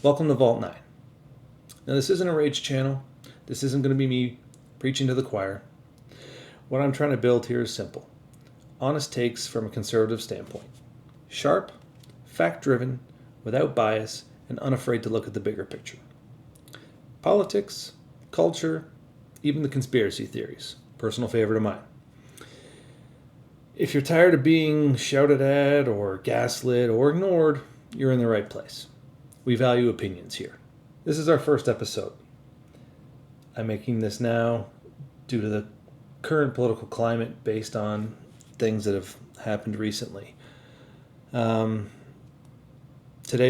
Welcome to Vault 9. Now, this isn't a rage channel. This isn't going to be me preaching to the choir. What I'm trying to build here is simple. Honest takes from a conservative standpoint. Sharp, fact-driven, without bias, and unafraid to look at the bigger picture. Politics, culture, even the conspiracy theories. Personal favorite of mine. If you're tired of being shouted at or gaslit or ignored, you're in the right place. We value opinions here. This is our first episode. I'm making this now due to the current political climate based on things that have happened recently. Today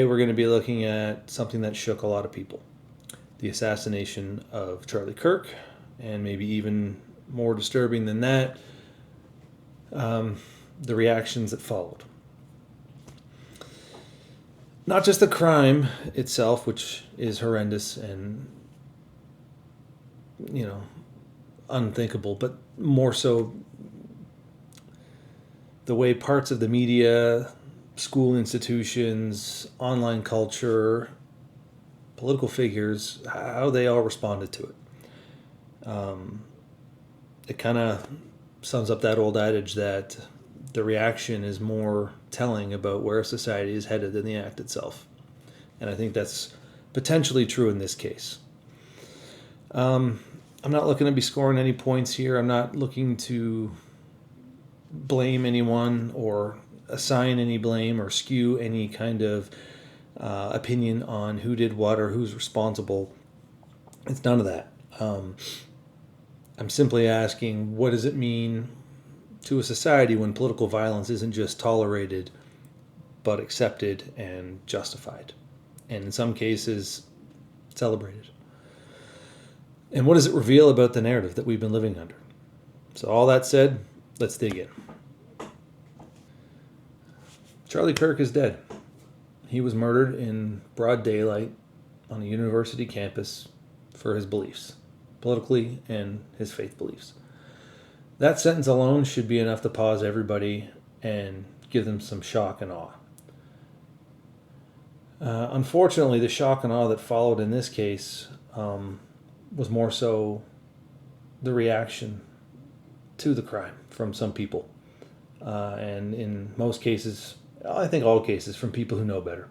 we're going to be looking at something that shook a lot of people. The assassination of Charlie Kirk, and maybe even more disturbing than that, the reactions that followed. Not just the crime itself, which is horrendous and, unthinkable, but more so the way parts of the media, school institutions, online culture, political figures, how they all responded to it. It kind of sums up that old adage that the reaction is more telling about where society is headed than the act itself. And I think that's potentially true in this case. I'm not looking to be scoring any points here. I'm not looking to blame anyone or assign any blame or skew any kind of opinion on who did what or who's responsible. It's none of that. I'm simply asking, what does it mean to a society when political violence isn't just tolerated, but accepted and justified, and in some cases, celebrated? And what does it reveal about the narrative that we've been living under? So all that said, let's dig in. Charlie Kirk is dead. He was murdered in broad daylight on a university campus for his beliefs, politically and his faith beliefs. That sentence alone should be enough to pause everybody and give them some shock and awe. Unfortunately, the shock and awe that followed in this case was more so the reaction to the crime from some people. And in most cases, I think all cases, from people who know better.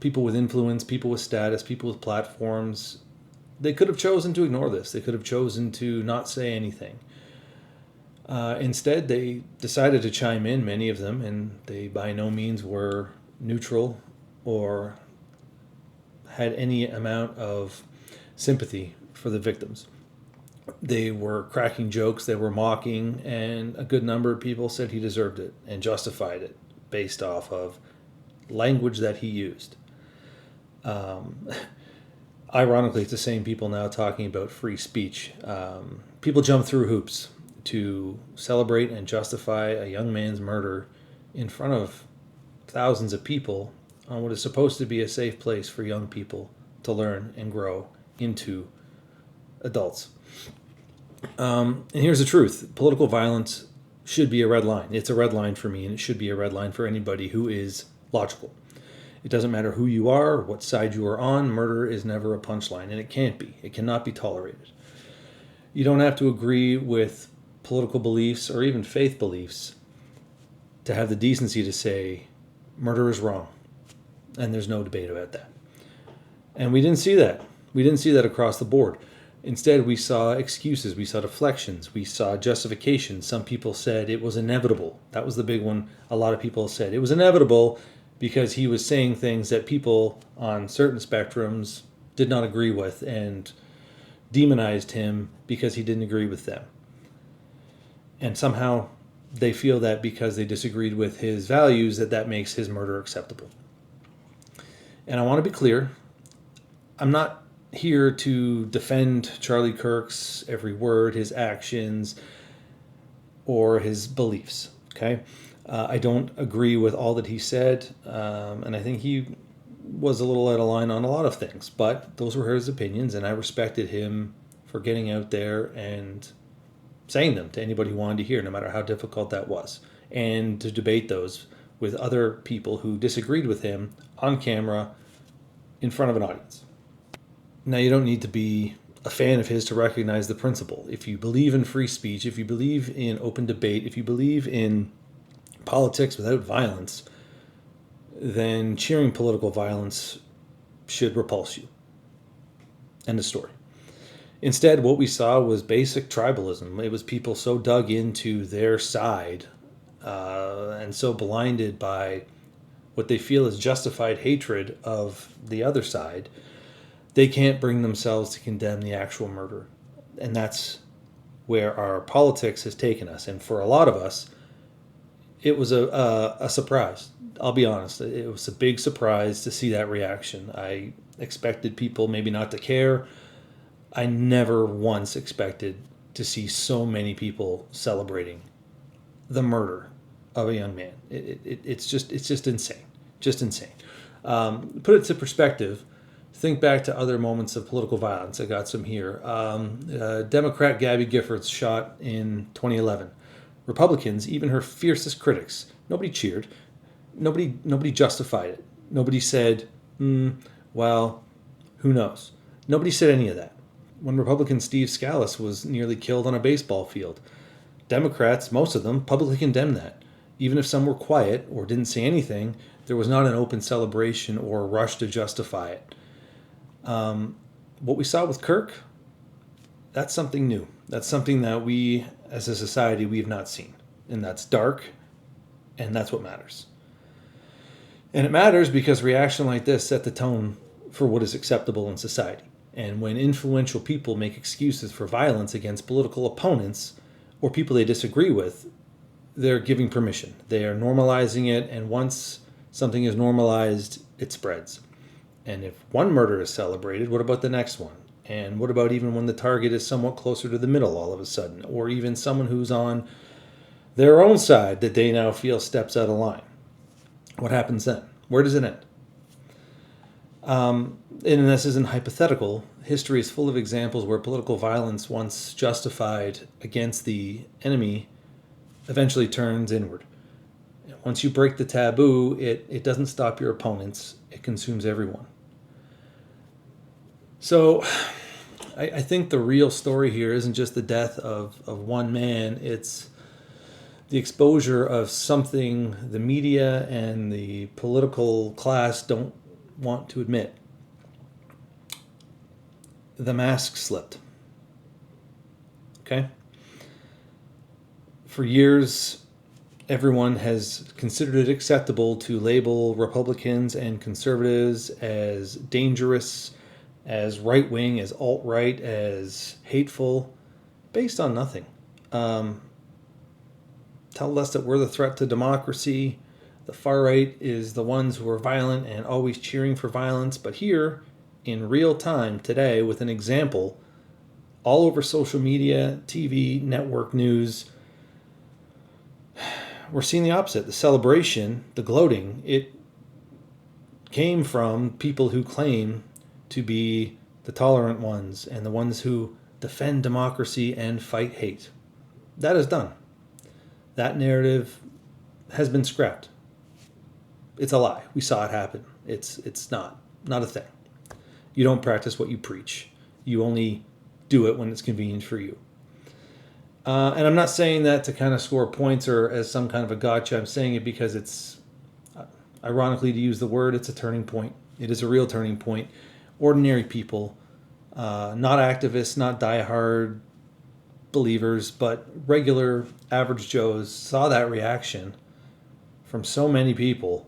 People with influence, people with status, people with platforms, they could have chosen to ignore this. They could have chosen to not say anything. Instead, they decided to chime in, many of them, and they by no means were neutral or had any amount of sympathy for the victims. They were cracking jokes, they were mocking, and a good number of people said he deserved it and justified it based off of language that he used. Ironically, it's the same people now talking about free speech. People jump through hoops to celebrate and justify a young man's murder in front of thousands of people on what is supposed to be a safe place for young people to learn and grow into adults. And here's the truth. Political violence should be a red line. It's a red line for me, and it should be a red line for anybody who is logical. It doesn't matter who you are, what side you are on. Murder is never a punchline, and it can't be. It cannot be tolerated. You don't have to agree with political beliefs or even faith beliefs to have the decency to say murder is wrong, and there's no debate about that. And we didn't see that. We didn't see that across the board. Instead, we saw excuses, we saw deflections, we saw justifications. Some people said it was inevitable. That was the big one. A lot of people said it was inevitable because he was saying things that people on certain spectrums did not agree with and demonized him because he didn't agree with them. And somehow they feel that because they disagreed with his values, that makes his murder acceptable. And I want to be clear, I'm not here to defend Charlie Kirk's every word, his actions, or his beliefs, okay? I don't agree with all that he said, and I think he was a little out of line on a lot of things, but those were his opinions, and I respected him for getting out there and saying them to anybody who wanted to hear, no matter how difficult that was, and to debate those with other people who disagreed with him on camera in front of an audience. Now, you don't need to be a fan of his to recognize the principle. If you believe in free speech, if you believe in open debate, if you believe in politics without violence, then cheering political violence should repulse you. End of story. Instead, what we saw was basic tribalism. It was people so dug into their side and so blinded by what they feel is justified hatred of the other side, they can't bring themselves to condemn the actual murder. And that's where our politics has taken us. And for a lot of us, it was a surprise. I'll be honest. It was a big surprise to see that reaction. I expected people maybe not to care. I never once expected to see so many people celebrating the murder of a young man. It's just insane. Just insane. Put it to perspective. Think back to other moments of political violence. I got some here. Democrat Gabby Giffords shot in 2011. Republicans, even her fiercest critics, nobody cheered. Nobody justified it. Nobody said, well, who knows? Nobody said any of that. When Republican Steve Scalise was nearly killed on a baseball field, Democrats, most of them, publicly condemned that. Even if some were quiet or didn't say anything, there was not an open celebration or a rush to justify it. What we saw with Kirk, that's something new. That's something that we, as a society, we have not seen. And that's dark, and that's what matters. And it matters because reaction like this set the tone for what is acceptable in society. And when influential people make excuses for violence against political opponents or people they disagree with, they're giving permission. They are normalizing it, and once something is normalized, it spreads. And if one murder is celebrated, what about the next one? And what about even when the target is somewhat closer to the middle all of a sudden, or even someone who's on their own side that they now feel steps out of line? What happens then? Where does it end? And this isn't hypothetical. History is full of examples where political violence, once justified against the enemy, eventually turns inward. Once you break the taboo, it doesn't stop your opponents. It consumes everyone. So I think the real story here isn't just the death of one man. It's the exposure of something the media and the political class don't want to admit. The mask slipped. Okay? For years, everyone has considered it acceptable to label Republicans and conservatives as dangerous, as right-wing, as alt-right, as hateful, based on nothing. Tell us that we're the threat to democracy. The far right is the ones who are violent and always cheering for violence. But here, in real time, today, with an example, all over social media, TV, network news, we're seeing the opposite. The celebration, the gloating, it came from people who claim to be the tolerant ones and the ones who defend democracy and fight hate. That is done. That narrative has been scrapped. It's a lie. We saw it happen. It's not a thing. You don't practice what you preach. You only do it when it's convenient for you. And I'm not saying that to kind of score points or as some kind of a gotcha. I'm saying it because it's, ironically to use the word, it's a turning point. It is a real turning point. Ordinary people, not activists, not diehard believers, but regular average Joes saw that reaction from so many people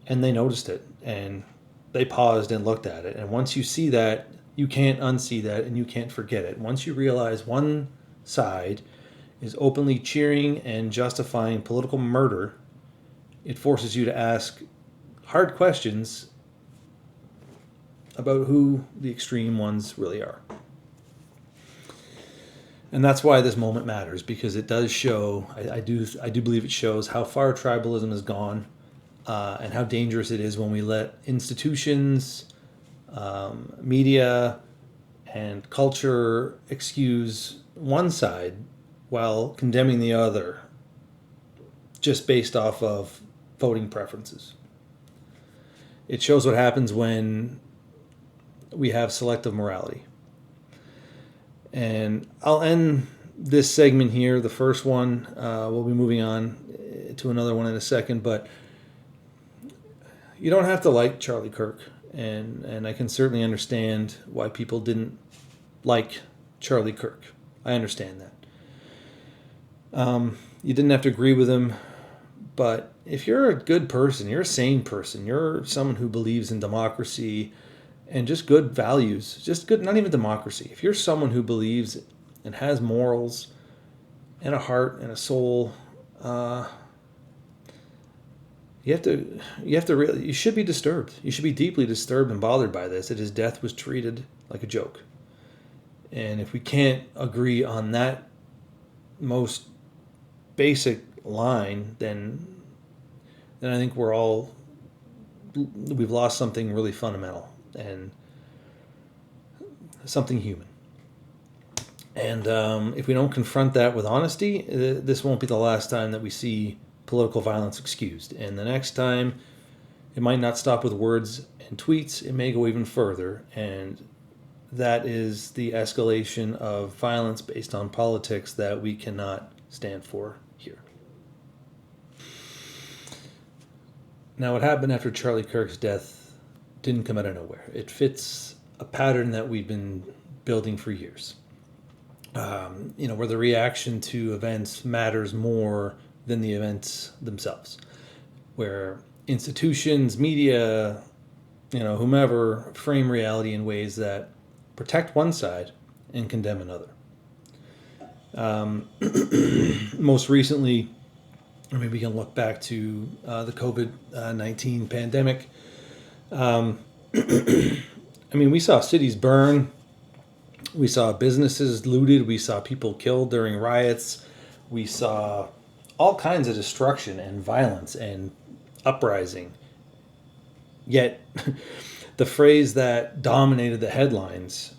and they noticed it and they paused and looked at it. And once you see that, you can't unsee that and you can't forget it. Once you realize one side is openly cheering and justifying political murder, it forces you to ask hard questions about who the extreme ones really are. And that's why this moment matters, because it does show, I do believe it shows how far tribalism has gone and how dangerous it is when we let institutions, media, and culture excuse one side while condemning the other just based off of voting preferences. It shows what happens when we have selective morality. And I'll end this segment here, the first one. We'll be moving on to another one in a second, but you don't have to like Charlie Kirk, and I can certainly understand why people didn't like Charlie Kirk. I understand that. You didn't have to agree with him, but if you're a good person, you're a sane person, you're someone who believes in democracy and just good values, just good, not even democracy. If you're someone who believes and has morals and a heart and a soul, you should be disturbed. You should be deeply disturbed and bothered by this, that his death was treated like a joke. And if we can't agree on that most basic line, then I think we've lost something really fundamental and something human. And if we don't confront that with honesty, this won't be the last time that we see political violence excused. And the next time, it might not stop with words and tweets. It may go even further. And that is the escalation of violence based on politics that we cannot stand for here. Now, what happened after Charlie Kirk's death didn't come out of nowhere. It fits a pattern that we've been building for years. Where the reaction to events matters more than the events themselves. Where institutions, media, whomever frame reality in ways that protect one side and condemn another. Most recently, or maybe we can look back to the COVID-19 pandemic. We saw cities burn. We saw businesses looted. We saw people killed during riots. We saw all kinds of destruction and violence and uprising. Yet, the phrase that dominated the headlines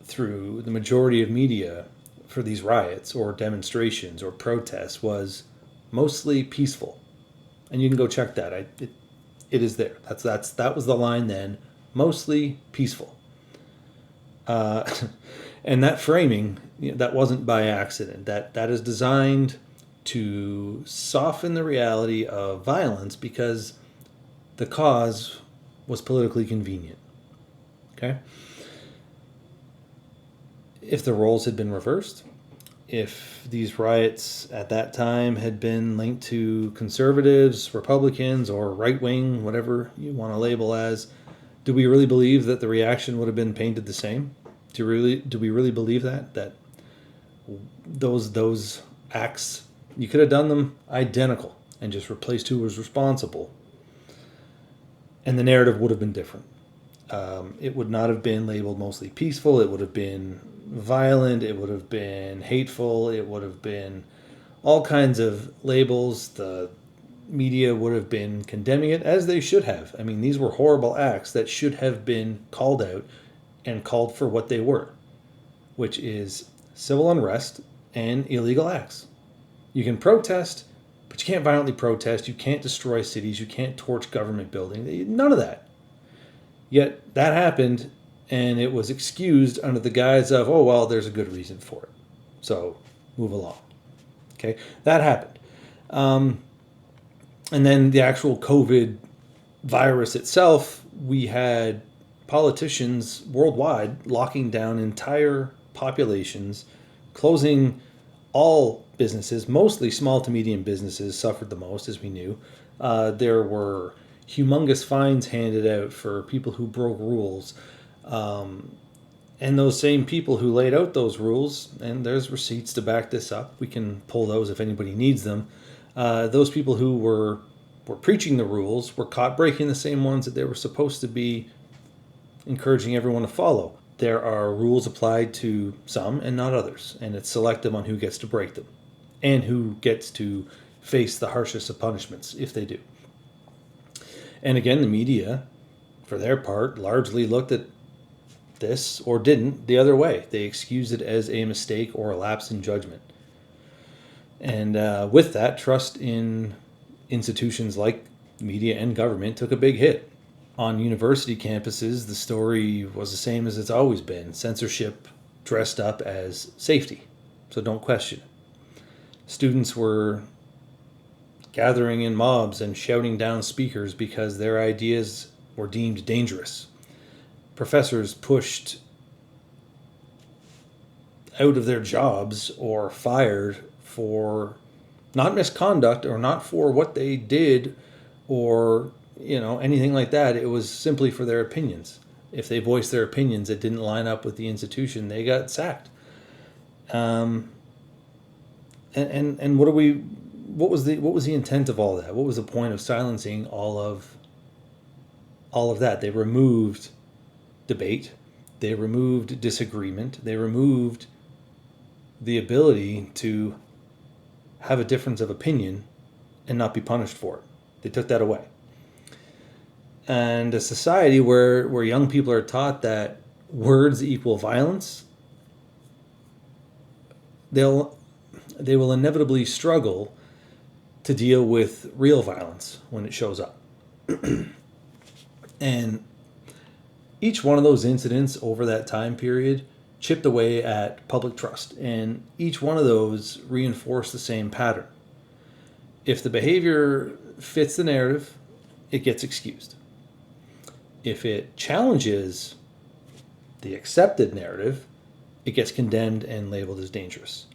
through the majority of media for these riots or demonstrations or protests was mostly peaceful. And you can go check that. It is there. That was the line then. Mostly peaceful. And that framing, that wasn't by accident. That is designed to soften the reality of violence because the cause was politically convenient. Okay? If the roles had been reversed, if these riots at that time had been linked to conservatives, Republicans, or right-wing, whatever you want to label as, do we really believe that the reaction would have been painted the same? Do we really believe that those acts, you could have done them identical and just replaced who was responsible, and the narrative would have been different. It would not have been labeled mostly peaceful. It would have been violent. It would have been hateful. It would have been all kinds of labels. The media would have been condemning it, as they should have. These were horrible acts that should have been called out and called for what they were, which is civil unrest and illegal acts. You can protest, but you can't violently protest. You can't destroy cities. You can't torch government buildings. None of that. Yet that happened, and it was excused under the guise of, oh, well, there's a good reason for it. So move along. Okay, that happened. And then the actual COVID virus itself, we had politicians worldwide locking down entire populations, closing all businesses. Mostly small to medium businesses suffered the most, as we knew. There were humongous fines handed out for people who broke rules. And those same people who laid out those rules, and there's receipts to back this up, we can pull those if anybody needs them, those people who were preaching the rules were caught breaking the same ones that they were supposed to be encouraging everyone to follow. There are rules applied to some and not others, and it's selective on who gets to break them and who gets to face the harshest of punishments if they do. And again, the media, for their part, largely looked at this, or didn't, the other way. They excused it as a mistake or a lapse in judgment. And with that, trust in institutions like media and government took a big hit. On university campuses, the story was the same as it's always been: censorship dressed up as safety. So don't question it. Students were gathering in mobs and shouting down speakers because their ideas were deemed dangerous. Professors pushed out of their jobs or fired for not misconduct or not for what they did or anything like that. It was simply for their opinions. If they voiced their opinions that didn't line up with the institution, they got sacked. And what was the intent of all that? What was the point of silencing all of that? They removed debate, they removed disagreement, they removed the ability to have a difference of opinion and not be punished for it. They took that away. And a society where young people are taught that words equal violence, they will inevitably struggle to deal with real violence when it shows up. And each one of those incidents over that time period chipped away at public trust, and each one of those reinforced the same pattern. If the behavior fits the narrative, it gets excused. If it challenges the accepted narrative, it gets condemned and labeled as dangerous.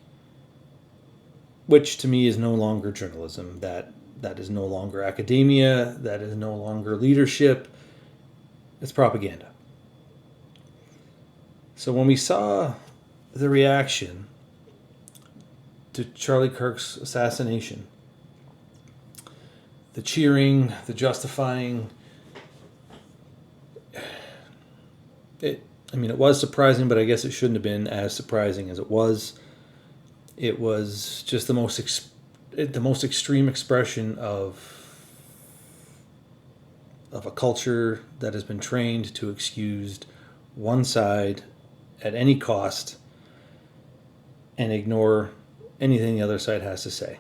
Which to me is no longer journalism. That is no longer academia. That is no longer leadership. It's propaganda. So when we saw the reaction to Charlie Kirk's assassination, the cheering, the justifying, it was surprising, but I guess it shouldn't have been as surprising as it was. It was just the most extreme expression of a culture that has been trained to excuse one side at any cost and ignore anything the other side has to say.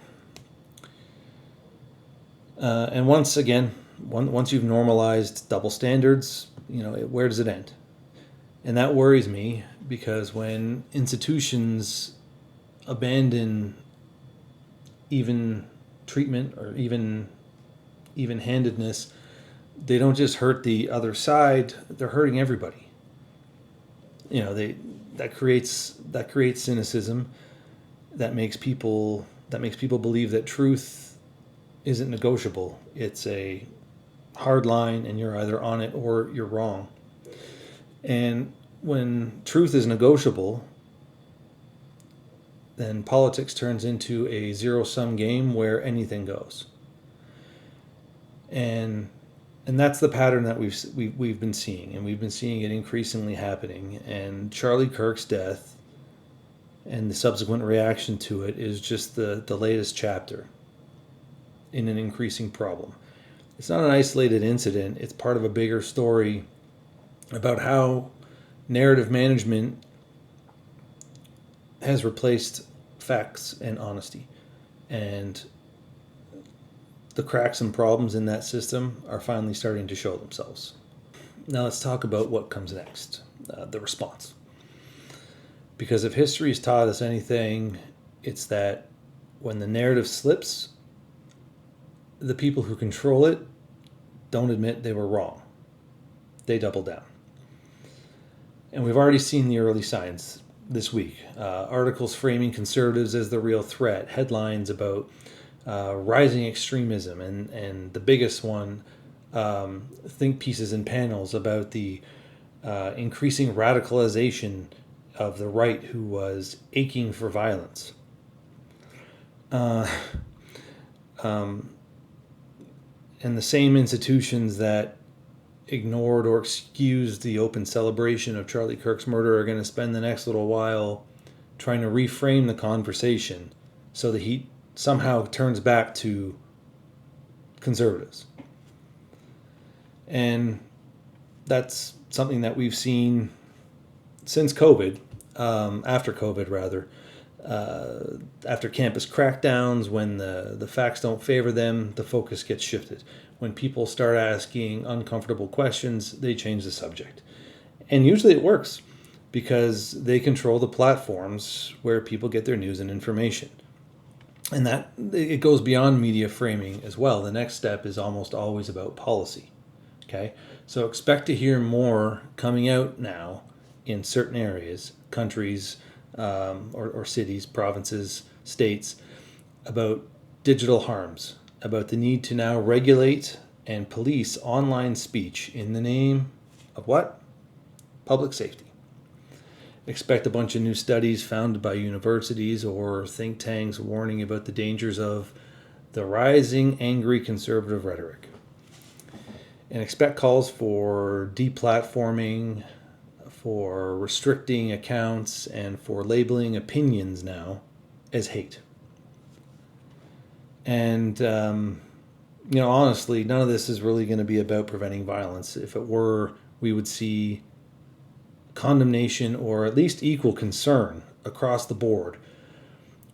And once you've normalized double standards, where does it end? And that worries me, because when institutions abandon even treatment or even handedness, they don't just hurt the other side, they're hurting everybody. That creates cynicism, that makes people believe that truth isn't negotiable. It's a hard line, and you're either on it or you're wrong. And when truth is negotiable, then politics turns into a zero-sum game where anything goes. And that's the pattern that we've been seeing, and we've been seeing it increasingly happening. And Charlie Kirk's death and the subsequent reaction to it is just the latest chapter in an increasing problem. It's not an isolated incident. It's part of a bigger story about how narrative management has replaced facts and honesty. And the cracks and problems in that system are finally starting to show themselves. Now let's talk about what comes next, the response. Because if history's taught us anything, it's that when the narrative slips, the people who control it don't admit they were wrong. They double down. And we've already seen the early signs this week. Articles framing conservatives as the real threat, headlines about rising extremism, and the biggest one, think pieces and panels about the increasing radicalization of the right, who was aching for violence. And the same institutions that ignored or excused the open celebration of Charlie Kirk's murder are going to spend the next little while trying to reframe the conversation so that he somehow turns back to conservatives. And that's something that we've seen since COVID, after COVID rather. After campus crackdowns, when the facts don't favor them, the focus gets shifted. When people start asking uncomfortable questions, they change the subject. And usually it works because they control the platforms where people get their news and information. And that it goes beyond media framing as well. The next step is almost always about policy. Okay? So expect to hear more coming out now in certain areas, countries, or cities, provinces, states, about digital harms, about the need to now regulate and police online speech in the name of what? Public safety. Expect a bunch of new studies founded by universities or think tanks warning about the dangers of the rising angry conservative rhetoric. And expect calls for deplatforming, for restricting accounts, and for labeling opinions now as hate. And, honestly, none of this is really going to be about preventing violence. If it were, we would see condemnation or at least equal concern across the board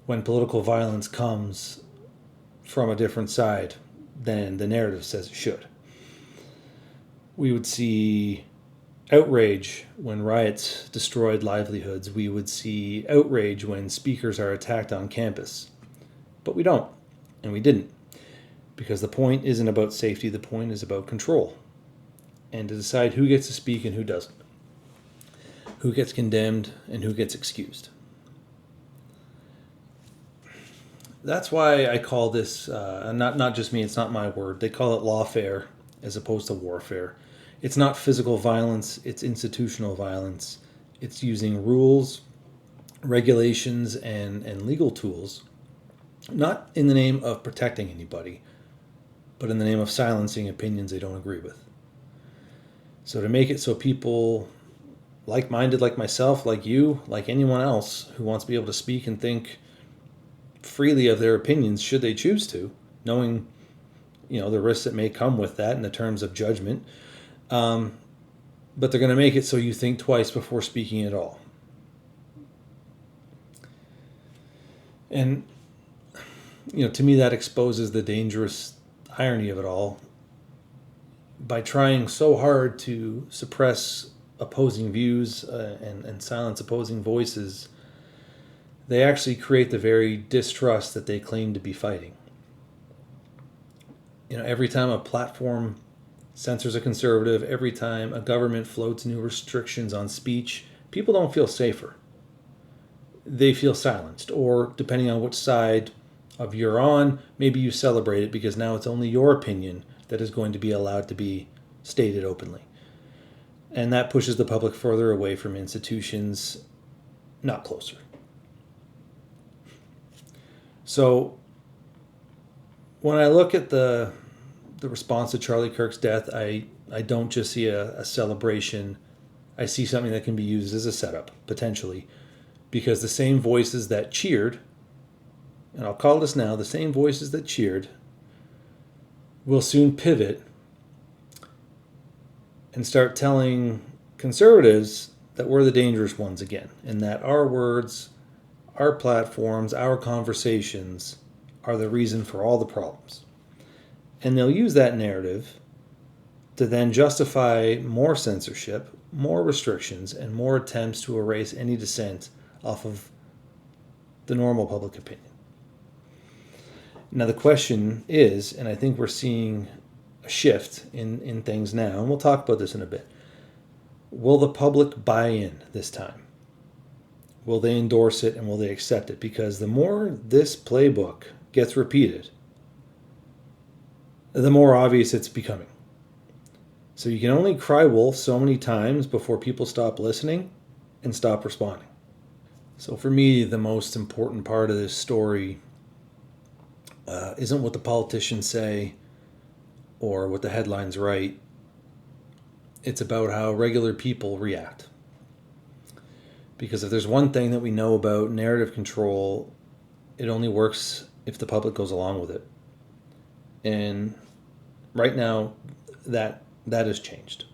when political violence comes from a different side than the narrative says it should. We would see outrage when riots destroyed livelihoods. We would see outrage when speakers are attacked on campus. But we don't, and we didn't, because the point isn't about safety, the point is about control, and to decide who gets to speak and who doesn't, who gets condemned and who gets excused. That's why I call this, not just me, it's not my word, they call it lawfare as opposed to warfare. It's not physical violence, it's institutional violence. It's using rules, regulations, and legal tools, not in the name of protecting anybody, but in the name of silencing opinions they don't agree with. So to make it so people like-minded, like myself, like you, like anyone else who wants to be able to speak and think freely of their opinions should they choose to, knowing the risks that may come with that in the terms of judgment, but they're going to make it so you think twice before speaking at all. And to me that exposes the dangerous irony of it all. By trying so hard to suppress opposing views and silence opposing voices, they actually create the very distrust that they claim to be fighting. Every time a platform censors a conservative, every time a government floats new restrictions on speech, people don't feel safer. They feel silenced, or depending on which side of you're on, maybe you celebrate it because now it's only your opinion that is going to be allowed to be stated openly. And that pushes the public further away from institutions, not closer. So when I look at the response to Charlie Kirk's death, I don't just see a celebration. I see something that can be used as a setup, potentially, because the same voices that cheered, and I'll call this now, the same voices that cheered will soon pivot and start telling conservatives that we're the dangerous ones again, and that our words, our platforms, our conversations are the reason for all the problems. And they'll use that narrative to then justify more censorship, more restrictions, and more attempts to erase any dissent off of the normal public opinion. Now the question is, and I think we're seeing a shift in things now, and we'll talk about this in a bit, will the public buy in this time? Will they endorse it and will they accept it? Because the more this playbook gets repeated, the more obvious it's becoming. So you can only cry wolf so many times before people stop listening and stop responding. So for me, the most important part of this story isn't what the politicians say or what the headlines write. It's about how regular people react. Because if there's one thing that we know about narrative control, it only works if the public goes along with it. And right now, that has changed.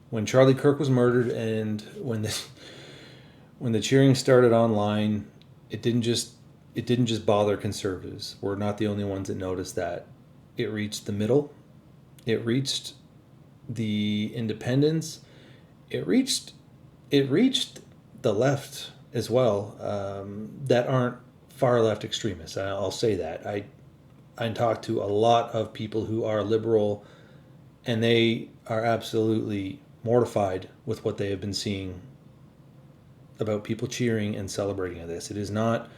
When Charlie Kirk was murdered and when the cheering started online, it didn't just bother conservatives. We're not the only ones that noticed that. It reached the middle. It reached the independents. It reached the left as well, that aren't far left extremists. I'll say that. I talk to a lot of people who are liberal, and they are absolutely mortified with what they have been seeing about people cheering and celebrating this. It is not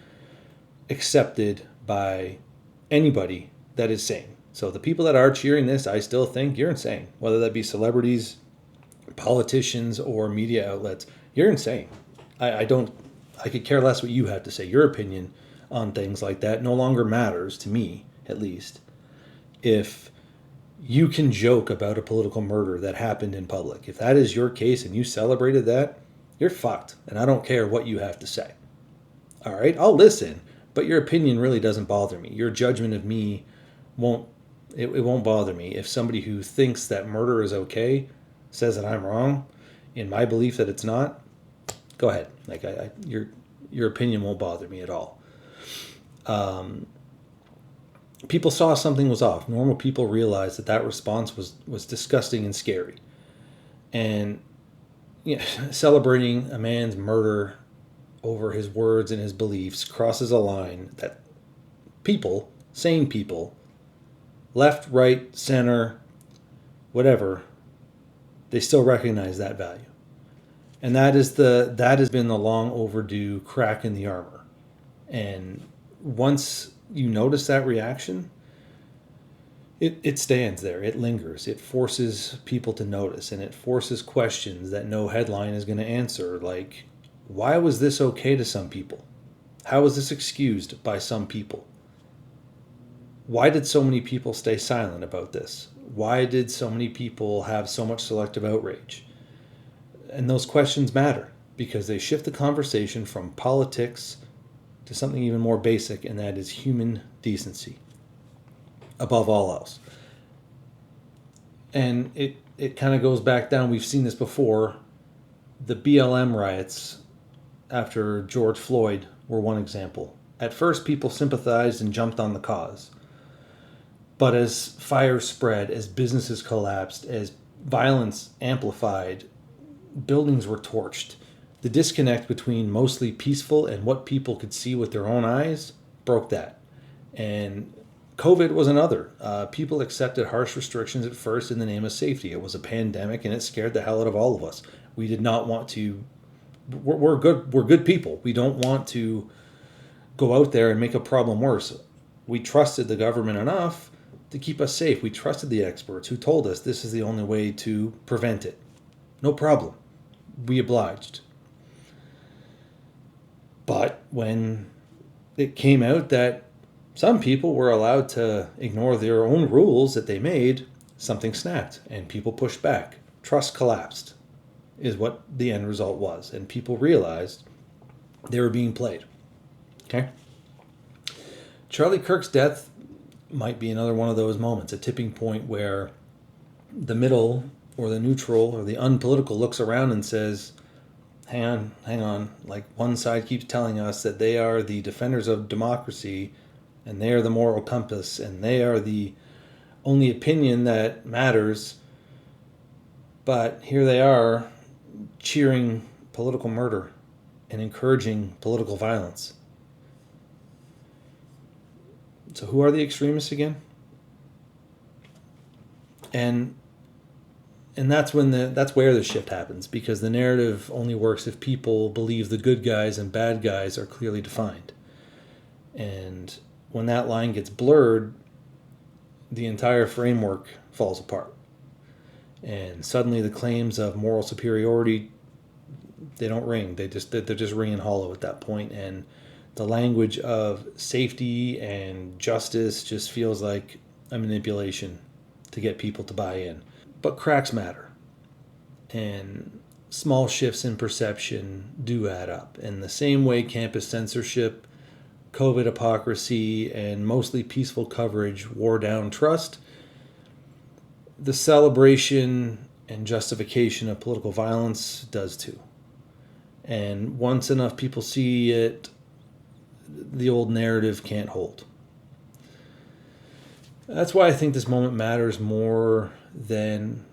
accepted by anybody that is sane. So the people that are cheering this, I still think you're insane. Whether that be celebrities, politicians, or media outlets, you're insane. I could care less what you have to say. Your opinion on things like that no longer matters to me, at least. If you can joke about a political murder that happened in public, if that is your case and you celebrated that, you're fucked. And I don't care what you have to say. All right, I'll listen, but your opinion really doesn't bother me. Your judgment of me won't bother me. If somebody who thinks that murder is okay says that I'm wrong in my belief that it's not, go ahead. Like your opinion won't bother me at all. People saw something was off. Normal people realized that response was disgusting and scary. And celebrating a man's murder over his words and his beliefs crosses a line that people, sane people, left, right, center, whatever, they still recognize that value. And that has been the long overdue crack in the armor. And once you notice that reaction, it stands there. It lingers. It forces people to notice, and it forces questions that no headline is going to answer. Like, why was this okay to some people? How was this excused by some people? Why did so many people stay silent about this? Why did so many people have so much selective outrage? And those questions matter because they shift the conversation from politics to something even more basic, and that is human decency above all else. And it kind of goes back down. We've seen this before. The BLM riots after George Floyd were one example. At first, people sympathized and jumped on the cause. But as fires spread, as businesses collapsed, as violence amplified, buildings were torched, the disconnect between mostly peaceful and what people could see with their own eyes broke that. And COVID was another. People accepted harsh restrictions at first in the name of safety. It was a pandemic, and it scared the hell out of all of us. We did not want to. We're good people. We don't want to go out there and make a problem worse. We trusted the government enough to keep us safe. We trusted the experts who told us this is the only way to prevent it. No problem. We obliged. But when it came out that some people were allowed to ignore their own rules that they made, something snapped and people pushed back. Trust collapsed is what the end result was. And people realized they were being played. Okay? Charlie Kirk's death might be another one of those moments, a tipping point where the middle or the neutral or the unpolitical looks around and says, hang on. Like, one side keeps telling us that they are the defenders of democracy and they are the moral compass and they are the only opinion that matters. But here they are cheering political murder and encouraging political violence. So who are the extremists again? And that's where the shift happens, because the narrative only works if people believe the good guys and bad guys are clearly defined. And when that line gets blurred, the entire framework falls apart. And suddenly the claims of moral superiority, they don't ring. They're just ringing hollow at that point. And the language of safety and justice just feels like a manipulation to get people to buy in. But cracks matter. And small shifts in perception do add up. In the same way campus censorship, COVID hypocrisy, and mostly peaceful coverage wore down trust, the celebration and justification of political violence does too. And once enough people see it the old narrative can't hold. That's why I think this moment matters more than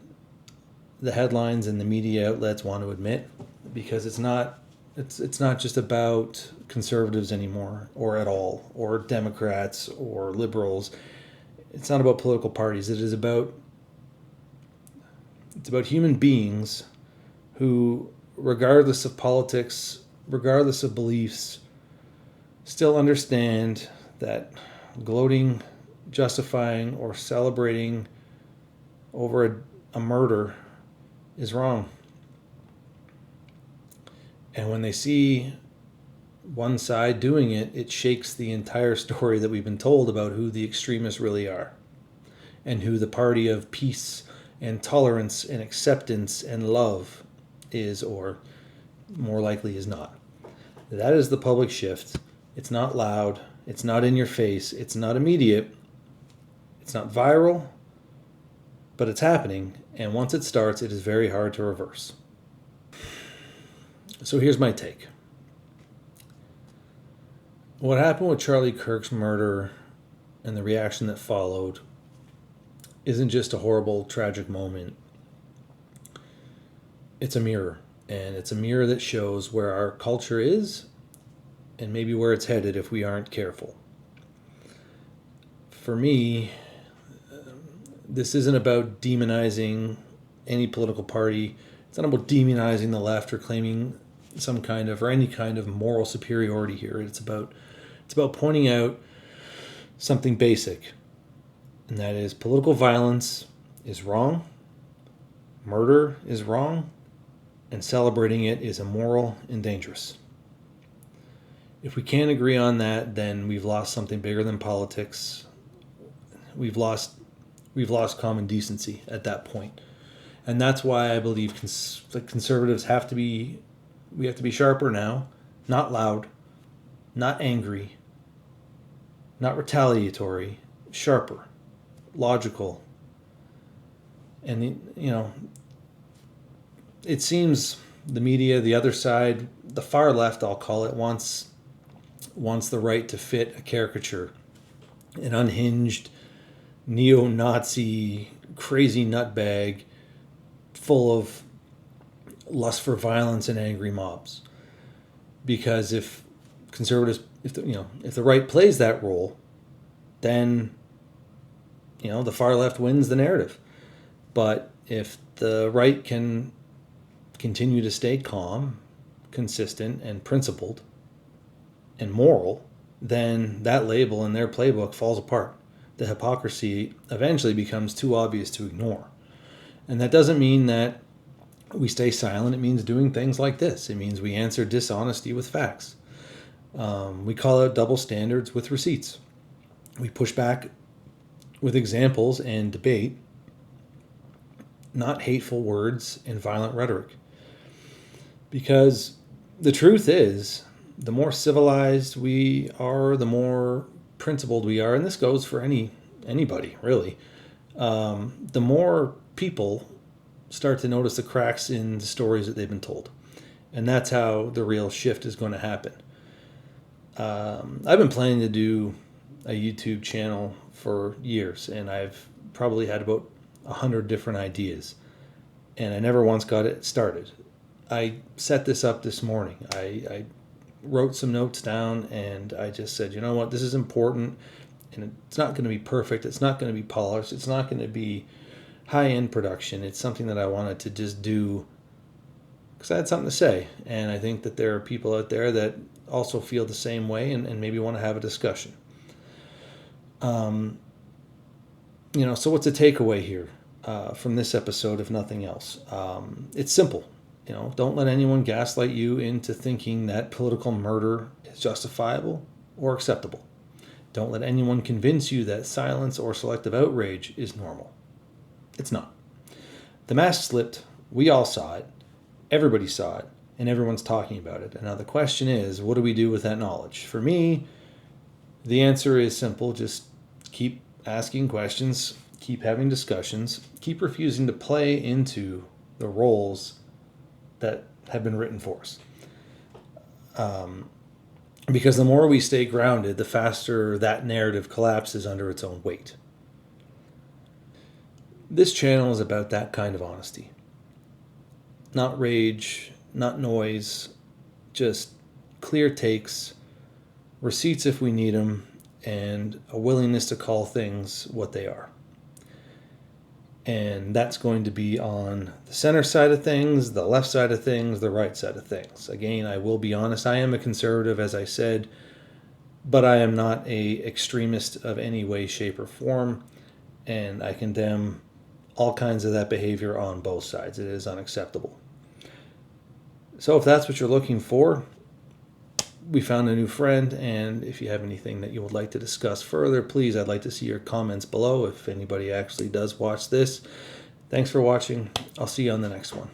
the headlines and the media outlets want to admit, because it's not just about conservatives anymore, or at all, or Democrats or liberals. It's not about political parties. It's about human beings who, regardless of politics, regardless of beliefs, still understand that gloating, justifying, or celebrating over a murder is wrong. And when they see one side doing it, it shakes the entire story that we've been told about who the extremists really are, and who the party of peace and tolerance and acceptance and love is, or more likely is not. That is the public shift. It's not loud. It's not in your face. It's not immediate. It's not viral, but it's happening. And once it starts, it is very hard to reverse. So here's my take. What happened with Charlie Kirk's murder and the reaction that followed isn't just a horrible, tragic moment. It's a mirror. And it's a mirror that shows where our culture is and maybe where it's headed if we aren't careful. For me, this isn't about demonizing any political party. It's not about demonizing the left or claiming some kind of, or any kind of, moral superiority here. It's about pointing out something basic, and that is political violence is wrong, murder is wrong, and celebrating it is immoral and dangerous. If we can't agree on that, then we've lost something bigger than politics. We've lost common decency at that point. And that's why I believe conservatives have to be sharper now, not loud, not angry, not retaliatory, sharper, logical. And, it seems the media, the other side, the far left, I'll call it, wants the right to fit a caricature, an unhinged, neo-Nazi, crazy nutbag full of lust for violence and angry mobs. Because if conservatives, if the right plays that role, then the far left wins the narrative. But if the right can continue to stay calm, consistent, and principled and moral, then that label in their playbook falls apart. The hypocrisy eventually becomes too obvious to ignore. And that doesn't mean that we stay silent. It means doing things like this. It means we answer dishonesty with facts. We call out double standards with receipts. We push back with examples and debate, not hateful words and violent rhetoric. Because the truth is, the more civilized we are, the more principled we are, and this goes for anybody, really, the more people start to notice the cracks in the stories that they've been told. And that's how the real shift is going to happen. I've been planning to do a YouTube channel for years, and I've probably had about 100 different ideas, and I never once got it started. I set this up this morning. I wrote some notes down, and I just said, you know what, this is important, and it's not going to be perfect. It's not going to be polished. It's not going to be high-end production. It's something that I wanted to just do because I had something to say, and I think that there are people out there that also feel the same way and maybe want to have a discussion. So what's the takeaway here from this episode, if nothing else? It's simple. Don't let anyone gaslight you into thinking that political murder is justifiable or acceptable. Don't let anyone convince you that silence or selective outrage is normal. It's not. The mask slipped. We all saw it. Everybody saw it. And everyone's talking about it. And now the question is, what do we do with that knowledge? For me, the answer is simple. Just keep asking questions. Keep having discussions. Keep refusing to play into the roles that have been written for us. Because the more we stay grounded, the faster that narrative collapses under its own weight. This channel is about that kind of honesty. Not rage, not noise, just clear takes, receipts if we need them, and a willingness to call things what they are. And that's going to be on the center side of things, the left side of things, the right side of things. Again, I will be honest, I am a conservative, as I said, but I am not a extremist of any way, shape, or form, and I condemn all kinds of that behavior on both sides. It is unacceptable. So if that's what you're looking for, we found a new friend, and if you have anything that you would like to discuss further, please, I'd like to see your comments below if anybody actually does watch this. Thanks for watching. I'll see you on the next one.